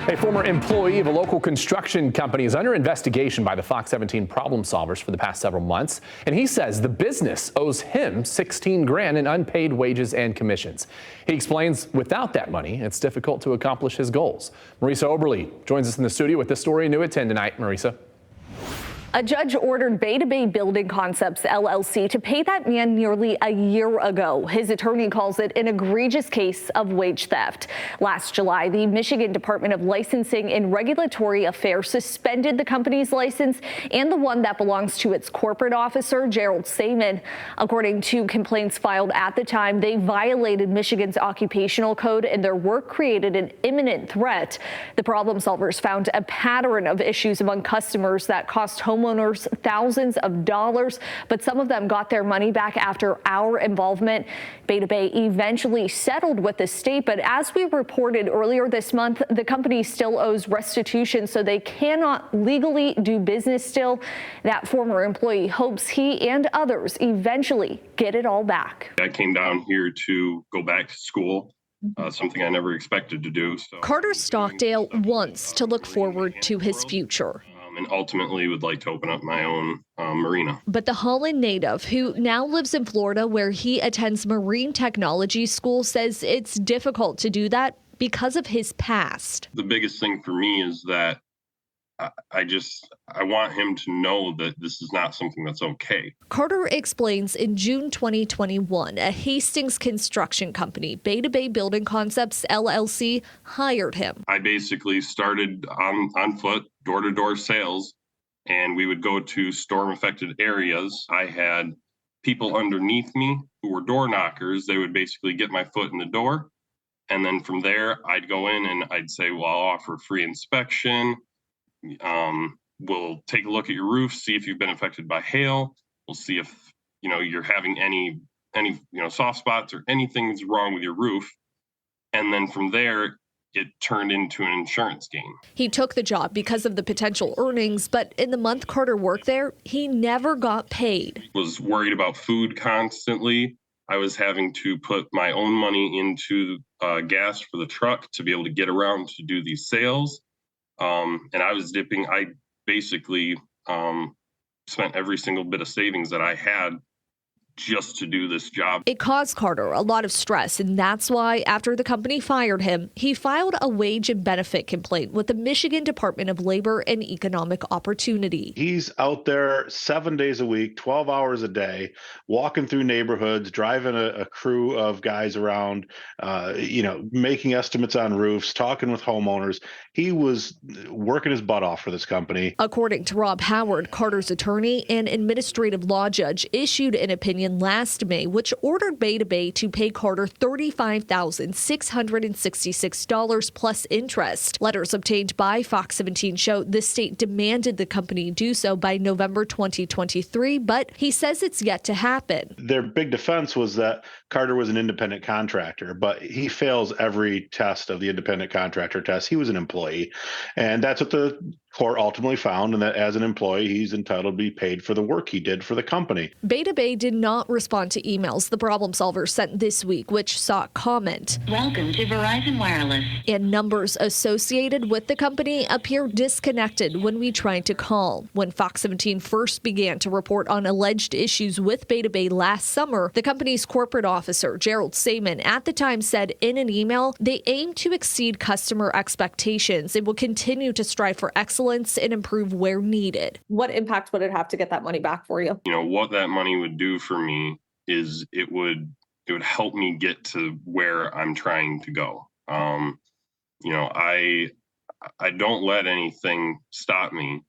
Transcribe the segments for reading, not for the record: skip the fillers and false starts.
A former employee of a local construction company is under investigation by the Fox 17 problem solvers for the past several months, and he says the business owes him $16,000 in unpaid wages and commissions. He explains without that money, it's difficult to accomplish his goals. Marisa Oberle joins us in the studio with this story new at 10 tonight. Marisa. A judge ordered Bay Building Concepts, LLC, to pay that man nearly a year ago. His attorney calls it an egregious case of wage theft. Last July, the Michigan Department of Licensing and Regulatory Affairs suspended the company's license and the one that belongs to its corporate officer, Gerald Saman. According to complaints filed at the time, they violated Michigan's occupational code and their work created an imminent threat. The problem solvers found a pattern of issues among customers that cost homeowners thousands of dollars, but some of them got their money back after our involvement. Bay eventually settled with the state, but as we reported earlier this month, the company still owes restitution, so they cannot legally do business still. That former employee hopes he and others eventually get it all back. I came down here to go back to school. Something I never expected to do. So Carter Stockdale wants to look forward to his future. And ultimately would like to open up my own marina. But the Holland native, who now lives in Florida where he attends marine technology school, says it's difficult to do that because of his past. The biggest thing for me is that I want him to know that this is not something that's okay. Carter explains in June 2021, a Hastings construction company, Bay Building Concepts, LLC, hired him. I basically started on foot, door-to-door sales, and we would go to storm-affected areas. I had people underneath me who were door knockers. They would basically get my foot in the door, and then from there, I'd go in and I'd say, well, I'll offer a free inspection. We'll take a look at your roof, see if you've been affected by hail. We'll see if, you're having any soft spots or anything's wrong with your roof. And then from there, it turned into an insurance game. He took the job because of the potential earnings, but in the month Carter worked there, he never got paid. Was worried about food constantly. I was having to put my own money into gas for the truck to be able to get around to do these sales. And I basically spent every single bit of savings that I had just to do this job. It caused Carter a lot of stress, and that's why after the company fired him, he filed a wage and benefit complaint with the Michigan Department of Labor and Economic Opportunity. He's out there 7 days a week, 12 hours a day, walking through neighborhoods, driving a crew of guys around, making estimates on roofs, talking with homeowners. He was working his butt off for this company. According to Rob Howard, Carter's attorney, an administrative law judge issued an opinion last May, which ordered Bay to pay Carter $35,666 plus interest. Letters obtained by Fox 17 show the state demanded the company do so by November 2023, but he says it's yet to happen. Their big defense was that Carter was an independent contractor, but he fails every test of the independent contractor test. He was an employee, and that's what the court ultimately found, and that as an employee, he's entitled to be paid for the work he did for the company. Bay did not respond to emails the problem solvers sent this week, which sought comment. Welcome to Verizon Wireless. And numbers associated with the company appear disconnected when we tried to call. When Fox 17 first began to report on alleged issues with Bay last summer, the company's corporate officer, Gerald Saman, at the time said in an email, they aim to exceed customer expectations and will continue to strive for excellence and improve where needed. What impact would it have to get that money back for you? What that money would do for me is it would help me get to where I'm trying to go. I don't let anything stop me,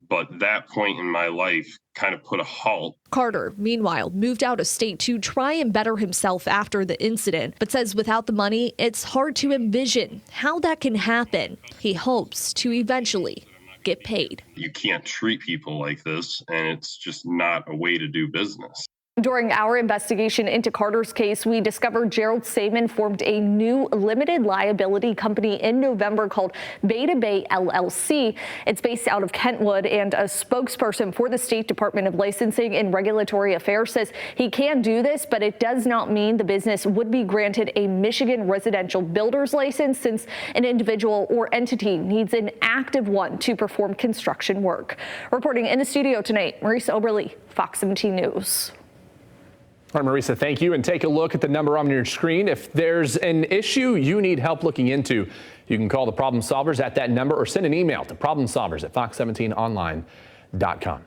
but that point in my life kind of put a halt. Carter, meanwhile, moved out of state to try and better himself after the incident, but says without the money, it's hard to envision how that can happen. He hopes to eventually get paid. You can't treat people like this, and it's just not a way to do business. During our investigation into Carter's case, we discovered Gerald Saman formed a new limited liability company in November called Beta Bay LLC. It's based out of Kentwood, and a spokesperson for the State Department of Licensing and Regulatory Affairs says he can do this, but it does not mean the business would be granted a Michigan residential builder's license, since an individual or entity needs an active one to perform construction work. Reporting in the studio tonight, Marisa Oberle, Fox 17 News. All right, Marisa, thank you. And take a look at the number on your screen. If there's an issue you need help looking into, you can call the problem solvers at that number or send an email to problemsolvers@fox17online.com.